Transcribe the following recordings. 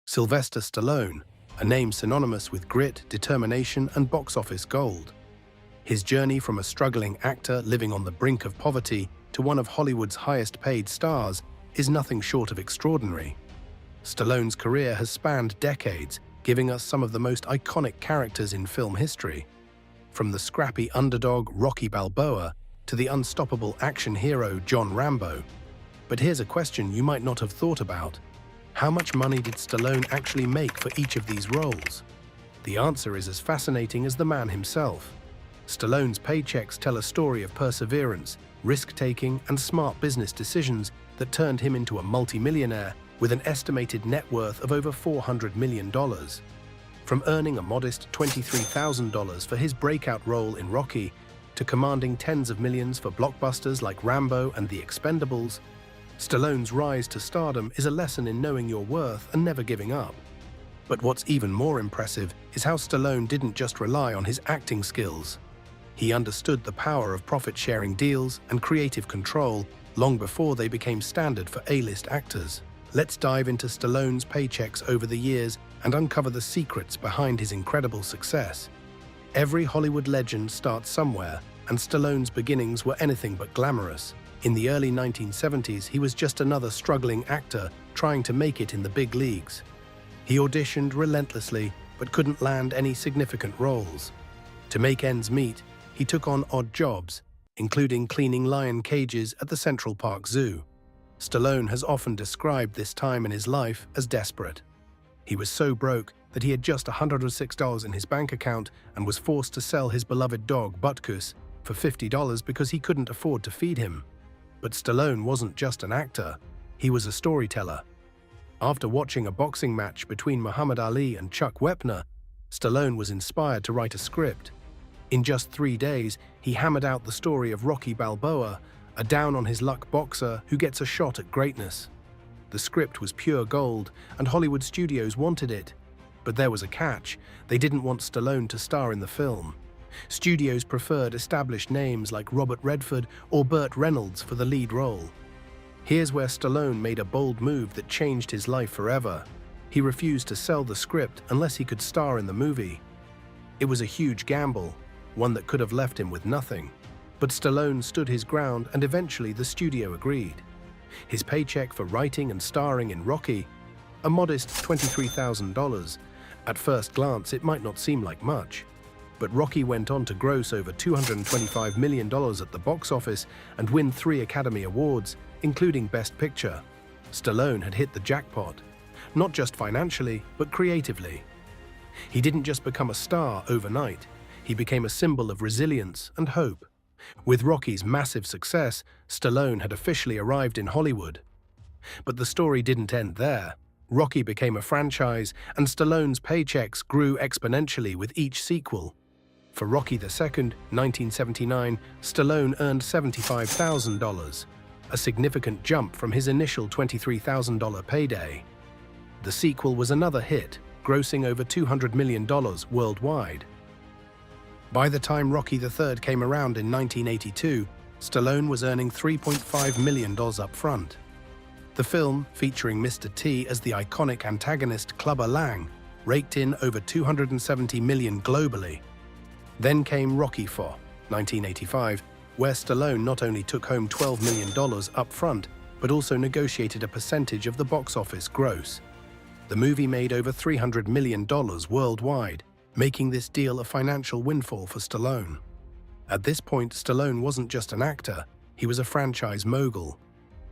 Sylvester Stallone, a name synonymous with grit, determination, and box office gold. His journey from a struggling actor living on the brink of poverty to one of Hollywood's highest-paid stars is nothing short of extraordinary. Stallone's career has spanned decades, giving us some of the most iconic characters in film history. From the scrappy underdog Rocky Balboa to the unstoppable action hero John Rambo. But here's a question you might not have thought about. How much money did Stallone actually make for each of these roles? The answer is as fascinating as the man himself. Stallone's paychecks tell a story of perseverance, risk-taking, and smart business decisions that turned him into a multimillionaire with an estimated net worth of over $400 million. From earning a modest $23,000 for his breakout role in Rocky to commanding tens of millions for blockbusters like Rambo and The Expendables, Stallone's rise to stardom is a lesson in knowing your worth and never giving up. But what's even more impressive is how Stallone didn't just rely on his acting skills. He understood the power of profit-sharing deals and creative control long before they became standard for A-list actors. Let's dive into Stallone's paychecks over the years and uncover the secrets behind his incredible success. Every Hollywood legend starts somewhere, and Stallone's beginnings were anything but glamorous. In the early 1970s, he was just another struggling actor trying to make it in the big leagues. He auditioned relentlessly, but couldn't land any significant roles. To make ends meet, he took on odd jobs, including cleaning lion cages at the Central Park Zoo. Stallone has often described this time in his life as desperate. He was so broke that he had just $106 in his bank account and was forced to sell his beloved dog, Butkus, for $50 because he couldn't afford to feed him. But Stallone wasn't just an actor, he was a storyteller. After watching a boxing match between Muhammad Ali and Chuck Wepner, Stallone was inspired to write a script. In just 3 days, he hammered out the story of Rocky Balboa, a down-on-his-luck boxer who gets a shot at greatness. The script was pure gold, and Hollywood studios wanted it. But there was a catch: they didn't want Stallone to star in the film. Studios preferred established names like Robert Redford or Burt Reynolds for the lead role. Here's where Stallone made a bold move that changed his life forever. He refused to sell the script unless he could star in the movie. It was a huge gamble, one that could have left him with nothing. But Stallone stood his ground, and eventually the studio agreed. His paycheck for writing and starring in Rocky? A modest $23,000. At first glance, it might not seem like much. But Rocky went on to gross over $225 million at the box office and win 3 Academy Awards, including Best Picture. Stallone had hit the jackpot, not just financially, but creatively. He didn't just become a star overnight, he became a symbol of resilience and hope. With Rocky's massive success, Stallone had officially arrived in Hollywood. But the story didn't end there. Rocky became a franchise, and Stallone's paychecks grew exponentially with each sequel. For Rocky II, 1979, Stallone earned $75,000, a significant jump from his initial $23,000 payday. The sequel was another hit, grossing over $200 million worldwide. By the time Rocky III came around in 1982, Stallone was earning $3.5 million up front. The film, featuring Mr. T as the iconic antagonist Clubber Lang, raked in over $270 million globally. Then came Rocky IV, 1985, where Stallone not only took home $12 million up front, but also negotiated a percentage of the box office gross. The movie made over $300 million worldwide, making this deal a financial windfall for Stallone. At this point, Stallone wasn't just an actor, he was a franchise mogul.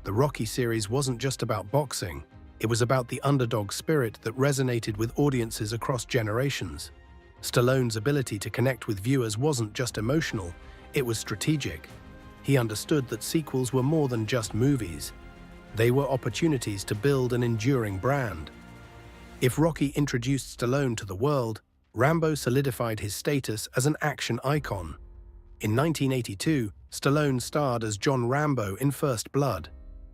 The Rocky series wasn't just about boxing, it was about the underdog spirit that resonated with audiences across generations. Stallone's ability to connect with viewers wasn't just emotional, it was strategic. He understood that sequels were more than just movies. They were opportunities to build an enduring brand. If Rocky introduced Stallone to the world, Rambo solidified his status as an action icon. In 1982, Stallone starred as John Rambo in First Blood,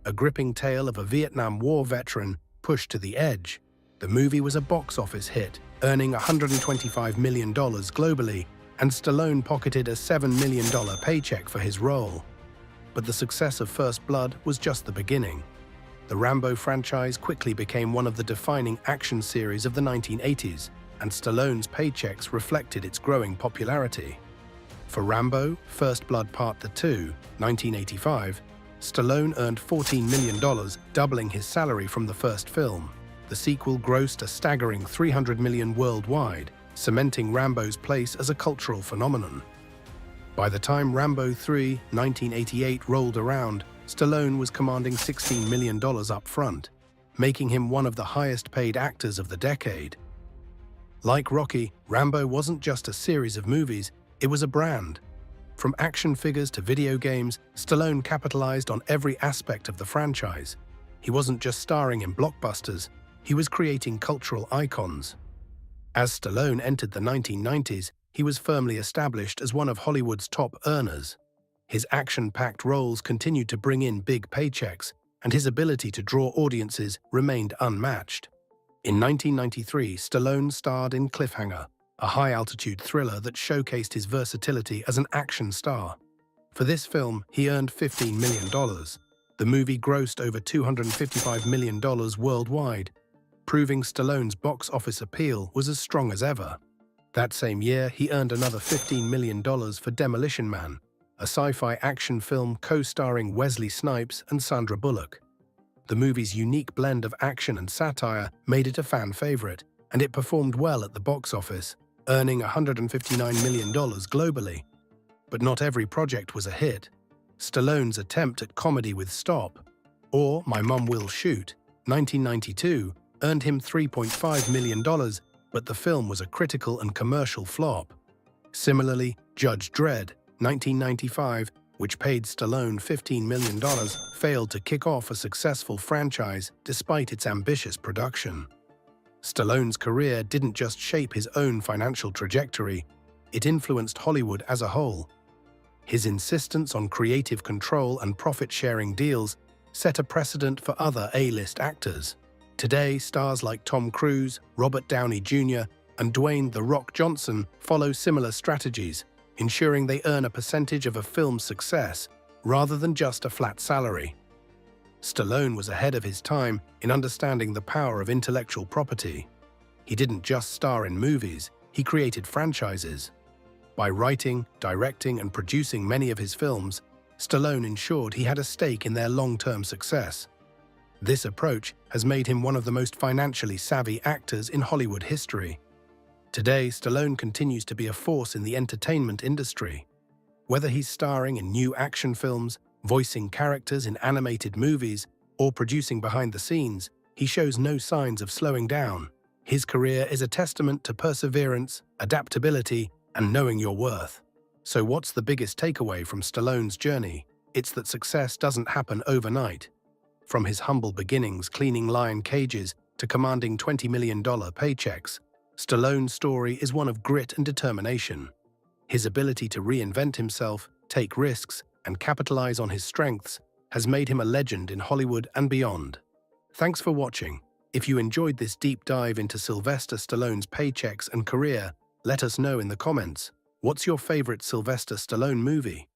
a gripping tale of a Vietnam War veteran pushed to the edge. The movie was a box office hit, earning $125 million globally, and Stallone pocketed a $7 million paycheck for his role. But the success of First Blood was just the beginning. The Rambo franchise quickly became one of the defining action series of the 1980s, and Stallone's Paychecks reflected its growing popularity. For Rambo: First Blood Part 2, 1985, Stallone earned $14 million, doubling his salary from the first film. The sequel grossed a staggering $300 million worldwide, cementing Rambo's place as a cultural phenomenon. By the time Rambo 3, 1988 rolled around, Stallone was commanding $16 million up front, making him one of the highest-paid actors of the decade. Like Rocky, Rambo wasn't just a series of movies, it was a brand. From action figures to video games, Stallone capitalized on every aspect of the franchise. He wasn't just starring in blockbusters, he was creating cultural icons. As Stallone entered the 1990s, he was firmly established as one of Hollywood's top earners. His action-packed roles continued to bring in big paychecks, and his ability to draw audiences remained unmatched. In 1993, Stallone starred in Cliffhanger, a high-altitude thriller that showcased his versatility as an action star. For this film, he earned $15 million. The movie grossed over $255 million worldwide, proving Stallone's box office appeal was as strong as ever. That same year, he earned another $15 million for Demolition Man, a sci-fi action film co-starring Wesley Snipes and Sandra Bullock. The movie's unique blend of action and satire made it a fan favorite, and it performed well at the box office, earning $159 million globally. But not every project was a hit. Stallone's attempt at comedy with Stop, or My Mom Will Shoot, 1992, earned him $3.5 million, but the film was a critical and commercial flop. Similarly, Judge Dredd, 1995, which paid Stallone $15 million, failed to kick off a successful franchise despite its ambitious production. Stallone's career didn't just shape his own financial trajectory, it influenced Hollywood as a whole. His insistence on creative control and profit-sharing deals set a precedent for other A-list actors. Today, stars like Tom Cruise, Robert Downey Jr., and Dwayne "The Rock" Johnson follow similar strategies, ensuring they earn a percentage of a film's success rather than just a flat salary. Stallone was ahead of his time in understanding the power of intellectual property. He didn't just star in movies, he created franchises. By writing, directing, and producing many of his films, Stallone ensured he had a stake in their long-term success. This approach has made him one of the most financially savvy actors in Hollywood history. Today, Stallone continues to be a force in the entertainment industry. Whether he's starring in new action films, voicing characters in animated movies, or producing behind the scenes, he shows no signs of slowing down. His career is a testament to perseverance, adaptability, and knowing your worth. So what's the biggest takeaway from Stallone's journey? It's that success doesn't happen overnight. From his humble beginnings cleaning lion cages to commanding $20 million paychecks, Stallone's story is one of grit and determination. His ability to reinvent himself, take risks, and capitalize on his strengths has made him a legend in Hollywood and beyond. Thanks for watching. If you enjoyed this deep dive into Sylvester Stallone's paychecks and career, let us know in the comments. What's your favorite Sylvester Stallone movie?